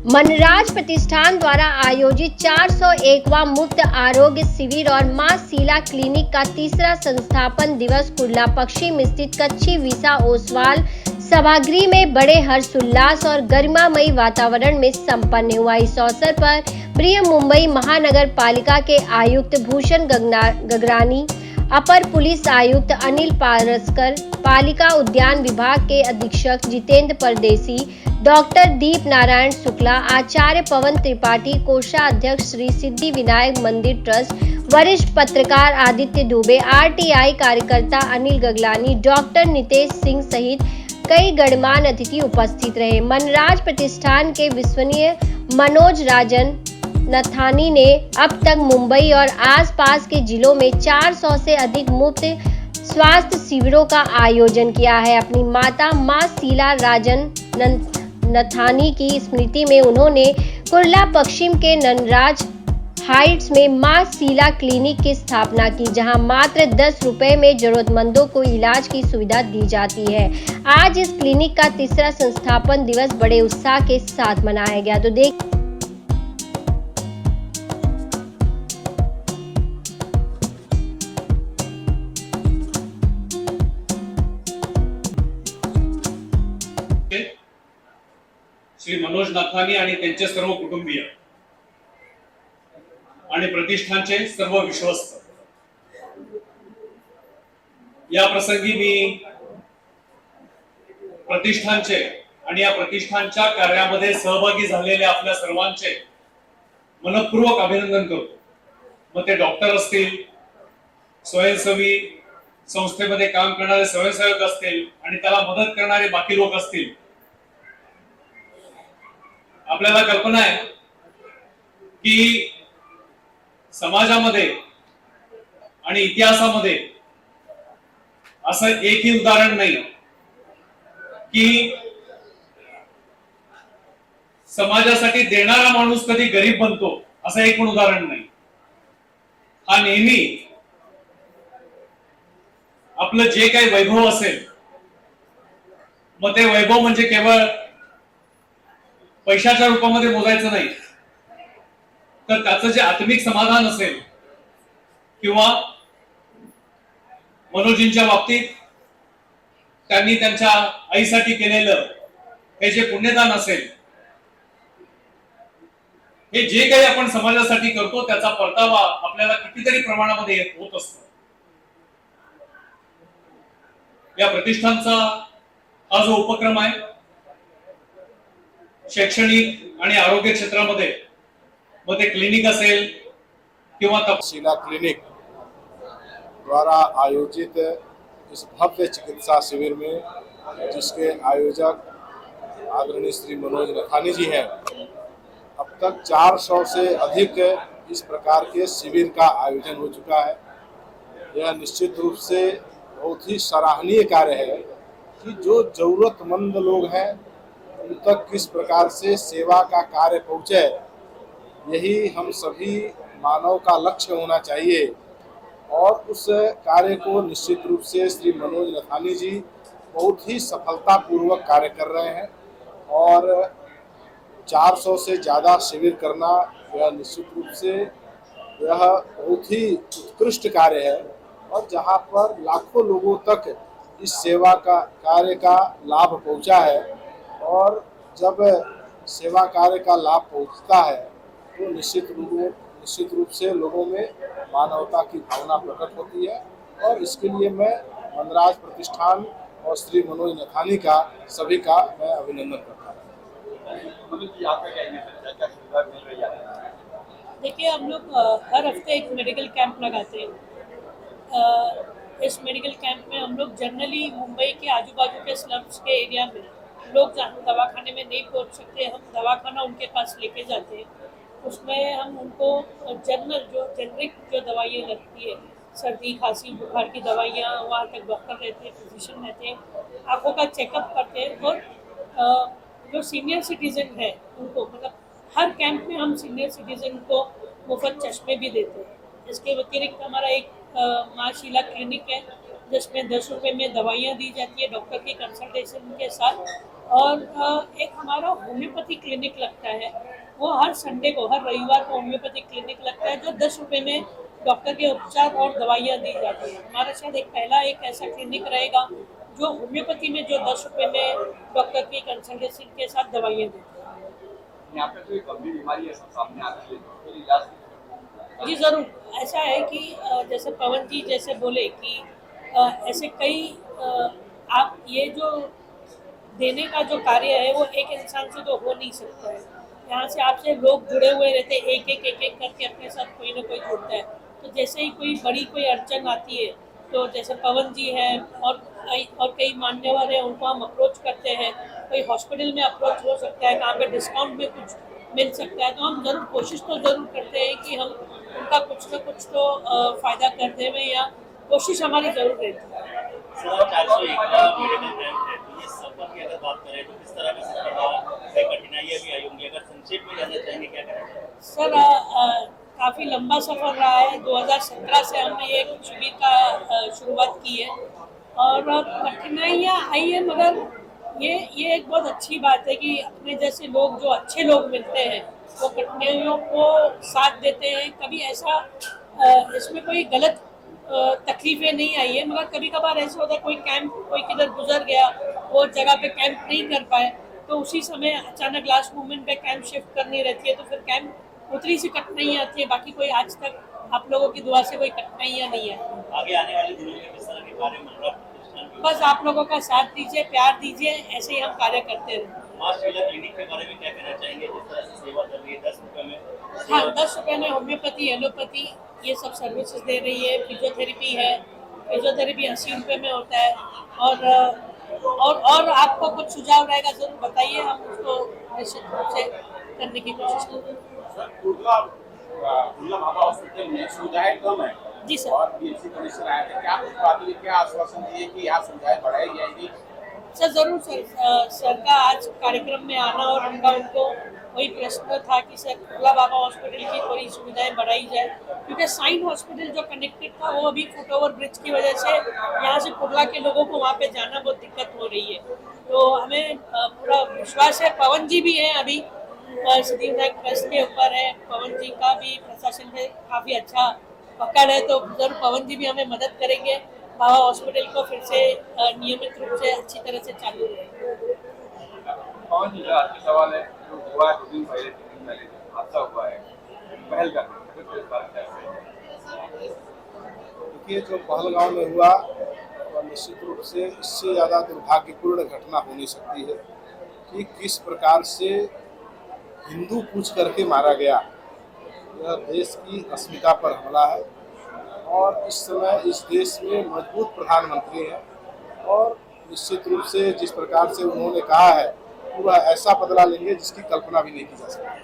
मनराज प्रतिष्ठान द्वारा आयोजित 401वां मुफ्त आरोग्य शिविर और मां शीला क्लिनिक का तीसरा संस्थापन दिवस कुर्ला पश्चिम स्थित कच्ची विसा ओसवाल सभागृह में बड़े हर्षोल्लास और गरिमामयी वातावरण में संपन्न हुआ। इस अवसर पर बृहन मुंबई महानगर पालिका के आयुक्त भूषण गगरानी, अपर पुलिस आयुक्त अनिल पारस्कर, पालिका उद्यान विभाग के अधीक्षक जितेंद्र परदेसी, डॉक्टर दीप नारायण शुक्ला, आचार्य पवन त्रिपाठी, कोषाध्यक्ष श्री सिद्धि विनायक मंदिर ट्रस्ट, वरिष्ठ पत्रकार आदित्य दुबे, आरटीआई कार्यकर्ता अनिल गगलानी, डॉक्टर नितेश सिंह सहित कई गणमान्य अतिथि उपस्थित रहे। मनराज प्रतिष्ठान के विश्वसनीय मनोज राजन नथानी ने अब तक मुंबई और आसपास के जिलों में 400 से अधिक मुफ्त स्वास्थ्य शिविरों का आयोजन किया है। अपनी माता मां शीला राजन नथानी की स्मृति में उन्होंने कुर्ला पश्चिम के ननराज हाइट्स में मां शीला क्लिनिक की स्थापना की, जहां मात्र 10 रुपए में जरूरतमंदों को इलाज की सुविधा दी जाती है। आज इस क्लिनिक का तीसरा संस्थापन दिवस बड़े उत्साह के साथ मनाया गया। तो देख श्री मनोज नाथानी आणि त्यांचे सर्व कुटुंबीय आणि प्रतिष्ठानचे सर्व विश्वस्त, या प्रसंगी मी प्रतिष्ठानचे आणि या प्रतिष्ठानच्या कार्यामध्ये सहभागी झालेल्या आपल्या सर्वांचे मनपूर्वक अभिनंदन करतो। मग ते डॉक्टर असतील, स्वयंसेवी संस्थेमध्ये काम करणारे स्वयंसेवक असतील आणि त्याला मदत करणारे बाकी लोक असतील। आपल्याला कल्पना आहे की समाजामध्ये आणि इतिहासामध्ये असं एकही उदाहरण नाही की समाजासाठी देणारा माणूस कधी गरीब बनतो, असं एक पण उदाहरण नाही। हा नेहमी आपलं जे काही वैभव असेल, मग ते वैभव म्हणजे केवळ पैशाच्या रूपामध्ये मोजायचं नाही, तर त्याचं जे आत्मिक समाधान असेल किंवा मनोजींच्या बाबतीत त्यांनी त्यांच्या आईसाठी केलेलं हे जे पुण्यदान असेल, हे जे काही आपण समाजासाठी करतो त्याचा परतावा आपल्याला कितीतरी प्रमाणामध्ये होत असतो। या प्रतिष्ठानचा हा जो उपक्रम आहे, शैक्षणिक आणि आरोग्य क्षेत्रामध्ये, मग ते क्लिनिक असेल किंवा शीला क्लिनिक द्वारा आयोजित इस भव्य चिकित्सा शिविर में, जिसके आयोजक आदरणीय श्री मनोज नथानी जी हैं, अब तक 400 से अधिक इस प्रकार के शिविर का आयोजन हो चुका है। यह निश्चित रूप से बहुत ही सराहनीय कार्य है कि जो जरूरतमंद लोग हैं उन तक किस प्रकार से सेवा का कार्य पहुँचे, यही हम सभी मानव का लक्ष्य होना चाहिए। और उस कार्य को निश्चित रूप से श्री मनोज नथानी जी बहुत ही सफलतापूर्वक कार्य कर रहे हैं और 400 से ज़्यादा शिविर करना यह निश्चित रूप से यह बहुत ही उत्कृष्ट कार्य है। और जहां पर लाखों लोगों तक इस सेवा का कार्य का लाभ पहुंचा है, और जब सेवा कार्य का लाभ पहुंचता है तो निश्चित रूप से लोगों में मानवता की भावना प्रकट होती है। और इसके लिए मैं मनराज प्रतिष्ठान और श्री मनोज नथानी का सभी का मैं अभिनंदन करता हूँ। देखिए, हम लोग हर हफ्ते एक मेडिकल कैंप लगाते हैं। इस मेडिकल कैंप में हम लोग जनरली मुंबई के आजू बाजू के स्लम्स के एरिया में लोग जहाँ दवाखाने में नहीं पहुँच सकते, हम दवाखाना उनके पास लेके जाते हैं। उसमें हम उनको जेनरिक जो दवाइयाँ लगती है, सर्दी खांसी बुखार की दवाइयाँ, वहाँ तक डॉक्टर रहते हैं, फिजिशियन रहते हैं, आँखों का चेकअप करते हैं। और जो सीनियर सिटीजन है उनको, मतलब हर कैंप में हम सीनियर सिटीजन को मुफ्त चश्मे भी देते हैं। इसके अतिरिक्त हमारा एक मां शीला क्लिनिक है, जिसमें 10 रुपये में दवाइयाँ दी जाती है डॉक्टर की कंसल्टेशन के साथ। और एक हमारा होम्योपैथी क्लिनिक लगता है, वो हर संडे को, हर रविवार को होम्योपैथी क्लिनिक लगता है, जो 10 रुपये में डॉक्टर के उपचार और दवाइयाँ दी जाती है। हमारा शायद पहला एक ऐसा क्लिनिक रहेगा जो होम्योपैथी में, जो 10 रुपये में डॉक्टर की कंसल्टेशन के साथ दवाइयाँ देते हैं। यहाँ पे कोई गंभीर बीमारी ऐसा सामने आती है तो फिर इलाज जी ज़रूर, ऐसा है कि जैसे पवन जी जैसे बोले कि ऐसे कई आप ये जो देने का जो कार्य है वो एक इंसान से तो हो नहीं सकता है। यहाँ से आपसे लोग जुड़े हुए रहते हैं, एक एक करके अपने साथ कोई ना कोई जुड़ता है। तो जैसे ही कोई बड़ी कोई अड़चन आती है तो जैसे पवन जी हैं और कई मान्यवर हैं, उनको हम अप्रोच करते हैं। कोई हॉस्पिटल में अप्रोच हो सकता है, कहाँ पे डिस्काउंट में कुछ मिल सकता है, तो हम ज़रूर कोशिश तो ज़रूर करते हैं कि हम उनका कुछ ना कुछ तो फ़ायदा कर दें, या कोशिश हमारी ज़रूर रहती है। सर 401 मेडिकल कैंप है, तो ये सफर की अगर बात करें तो किस तरह का सफर रहा, कोई कठिनाइयाँ भी आई होंगी, अगर संक्षेप में जानना चाहेंगे क्या करें? सर काफ़ी लंबा सफ़र रहा है। 2017 से हमने ये शिविर का शुरुआत की है और कठिनाइयाँ आई है, मगर ये एक बहुत अच्छी बात है कि अपने जैसे लोग, जो अच्छे लोग मिलते हैं, वो कठिनाइयों को साथ देते हैं। कभी ऐसा इसमें कोई गलत तकलीफें नहीं आई है, मगर कभी कभार ऐसा होता है कोई कैंप, कोई किधर गुजर गया, वो जगह पे कैंप नहीं कर पाए, तो उसी समय अचानक लास्ट मोमेंट पे कैंप शिफ्ट करनी रहती है, तो फिर कैंप उतनी सी कठिनाइयाँ आती है। बाकी कोई आज तक आप लोगों की दुआ से कोई कठिनाइयाँ नहीं है। आगे आने वाले दिनों में किस तरह के कार्य मनोरम प्रतिष्ठान की बस आप लोगों का साथ दीजिए, प्यार दीजिए, ऐसे ही हम कार्य करते रहें। माँ शीला क्लिनिक के बारे में क्या कहना चाहेंगे, जिस तरह से सेवा कर रही है 10 रुपये में? हाँ, 10 रुपये में होम्योपैथी, एलोपैथी ये सब सर्विसेज दे रही है। फिजियोथेरेपी है, फिजियोथेरेपी 80 रुपये में होता है। और आपको कुछ सुझाव रहेगा ज़रूर बताइए, हम उसको निश्चित रूप से करने की कोशिश करेंगे। कुर्ला बाबा हॉस्पिटल में सुविधाएं कम है जी सर। और बीएमसी कमिश्नर आए थे, क्या कुछ बातें, क्या आश्वासन दिए कि यहाँ सुविधाएं बढ़ाई जाएगी? सर ज़रूर सर, सर का आज कार्यक्रम में आना और उनको वही प्रश्न था कि सर कुर्ला बाबा हॉस्पिटल की थोड़ी सुविधाएं बढ़ाई जाए, क्योंकि साइन हॉस्पिटल जो कनेक्टेड था वो अभी फुट ओवर ब्रिज की वजह से यहाँ से कुर्ला के लोगों को वहाँ पे जाना बहुत दिक्कत हो रही है। तो हमें पूरा विश्वास है, पवन जी भी हैं अभी सिद्धिविनायक ट्रस्ट के ऊपर है, पवन जी का भी प्रशासन में काफ़ी अच्छा पकड़ है, तो जरूर पवन जी भी हमें मदद करेंगे, बाबा हॉस्पिटल को फिर से नियमित रूप से अच्छी तरह से चालू रहेगा। कौन जी का आपका सवाल है, जो हुआ है 2 दिन पहले, 3 दिन पहले जो हादसा हुआ है, पहल कर देखिए, जो पहलगांव में हुआ वह निश्चित रूप से इससे ज़्यादा दुर्भाग्यपूर्ण घटना हो नहीं सकती है कि किस प्रकार से हिंदू पूछ करके मारा गया। यह देश की अस्मिता पर हमला है और इस समय इस देश में मजबूत प्रधानमंत्री हैं और निश्चित रूप से जिस प्रकार से उन्होंने कहा है, वह ऐसा बदला लेंगे जिसकी कल्पना भी नहीं की जा सकती।